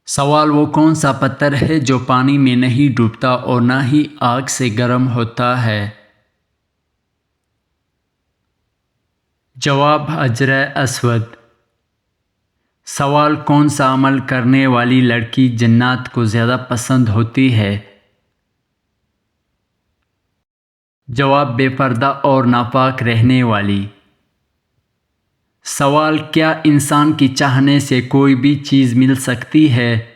سوال وہ کون سا پتھر ہے جو پانی میں نہیں ڈوبتا اور نہ ہی آگ سے گرم ہوتا ہے؟ جواب حجر اسود۔ سوال کون سا عمل کرنے والی لڑکی جنات کو زیادہ پسند ہوتی ہے؟ جواب بے پردہ اور ناپاک رہنے والی۔ سوال کیا انسان کی چاہنے سے کوئی بھی چیز مل سکتی ہے؟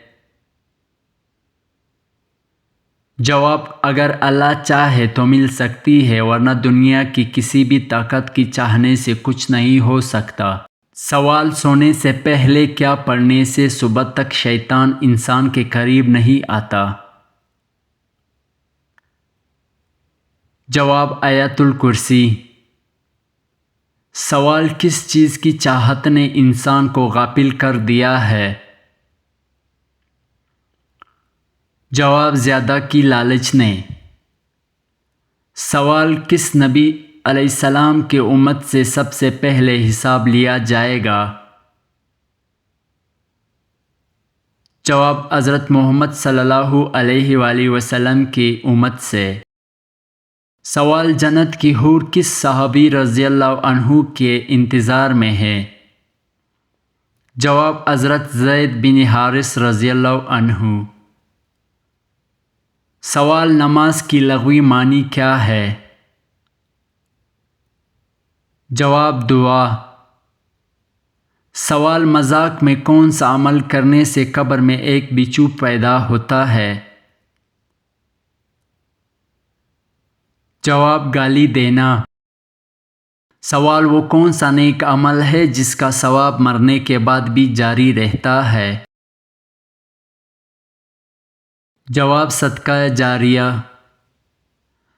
جواب اگر اللہ چاہے تو مل سکتی ہے، ورنہ دنیا کی کسی بھی طاقت کی چاہنے سے کچھ نہیں ہو سکتا۔ سوال سونے سے پہلے کیا پڑھنے سے صبح تک شیطان انسان کے قریب نہیں آتا؟ جواب آیت الکرسی۔ سوال کس چیز کی چاہت نے انسان کو غافل کر دیا ہے؟ جواب زیادہ کی لالچ نے۔ سوال کس نبی علیہ السلام کی امت سے سب سے پہلے حساب لیا جائے گا؟ جواب حضرت محمد صلی اللہ علیہ وآلہ وسلم کی امت سے۔ سوال جنت کی حور کس صحابی رضی اللہ عنہ کے انتظار میں ہے؟ جواب حضرت زید بن حارث رضی اللہ عنہ۔ سوال نماز کی لغوی معنی کیا ہے؟ جواب دعا۔ سوال مذاق میں کون سا عمل کرنے سے قبر میں ایک بچھو پیدا ہوتا ہے؟ جواب گالی دینا۔ سوال وہ کون سا نیک عمل ہے جس کا ثواب مرنے کے بعد بھی جاری رہتا ہے؟ جواب صدقہ جاریہ۔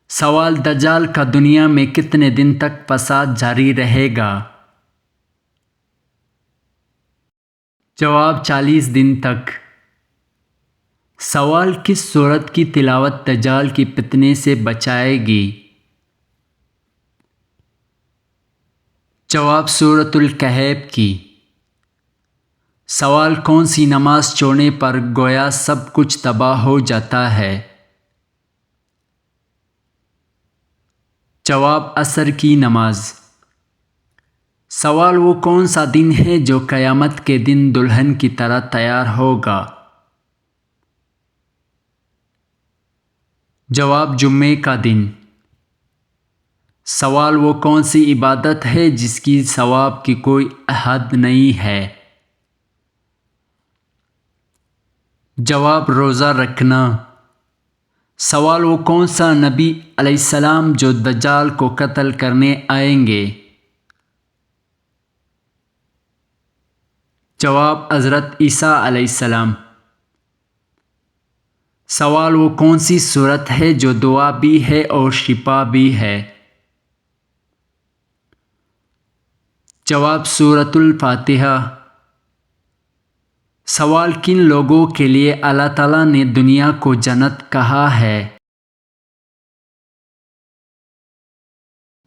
سوال دجال کا دنیا میں کتنے دن تک فساد جاری رہے گا؟ جواب 40 دن تک۔ سوال کس سورت کی تلاوت دجال کی فتنے سے بچائے گی؟ جواب سورۃ الکہف کی۔ سوال کون سی نماز چھوڑنے پر گویا سب کچھ تباہ ہو جاتا ہے؟ جواب عصر کی نماز۔ سوال وہ کون سا دن ہے جو قیامت کے دن دلہن کی طرح تیار ہوگا؟ جواب جمعے کا دن۔ سوال وہ کون سی عبادت ہے جس کی ثواب کی کوئی حد نہیں ہے؟ جواب روزہ رکھنا۔ سوال وہ کون سا نبی علیہ السلام جو دجال کو قتل کرنے آئیں گے؟ جواب حضرت عیسیٰ علیہ السلام۔ سوال وہ کون سی سورت ہے جو دعا بھی ہے اور شفا بھی ہے؟ جواب سورۃ الفاتحہ۔ سوال کن لوگوں کے لیے اللہ تعالیٰ نے دنیا کو جنت کہا ہے؟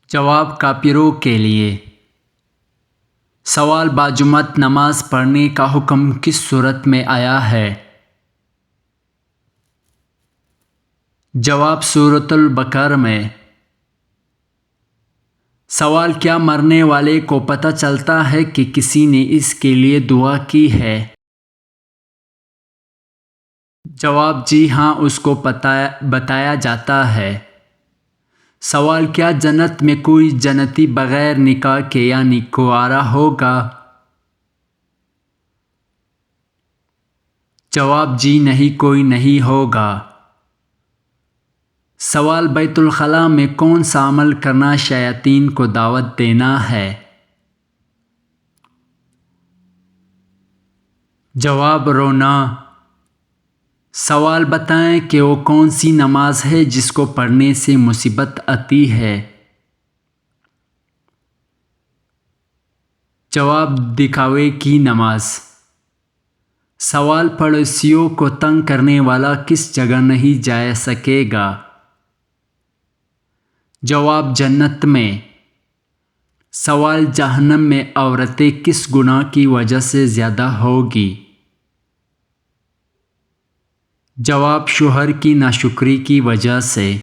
جواب کافروں کے لیے۔ سوال باجماعت نماز پڑھنے کا حکم کس صورت میں آیا ہے؟ جواب سورۃ البقرہ میں۔ سوال کیا مرنے والے کو پتہ چلتا ہے کہ کسی نے اس کے لیے دعا کی ہے؟ جواب جی ہاں، اس کو بتایا جاتا ہے۔ سوال کیا جنت میں کوئی جنتی بغیر نکاح کے یعنی کنوارا ہوگا؟ جواب جی نہیں، کوئی نہیں ہوگا۔ سوال بیت الخلاء میں کون سا عمل کرنا شیاطین کو دعوت دینا ہے؟ جواب رونا۔ سوال بتائیں کہ وہ کون سی نماز ہے جس کو پڑھنے سے مصیبت آتی ہے؟ جواب دکھاوے کی نماز۔ سوال پڑوسیوں کو تنگ کرنے والا کس جگہ نہیں جا سکے گا؟ جواب جنت میں۔ سوال جہنم میں عورتیں کس گناہ کی وجہ سے زیادہ ہوگی؟ جواب شوہر کی ناشکری کی وجہ سے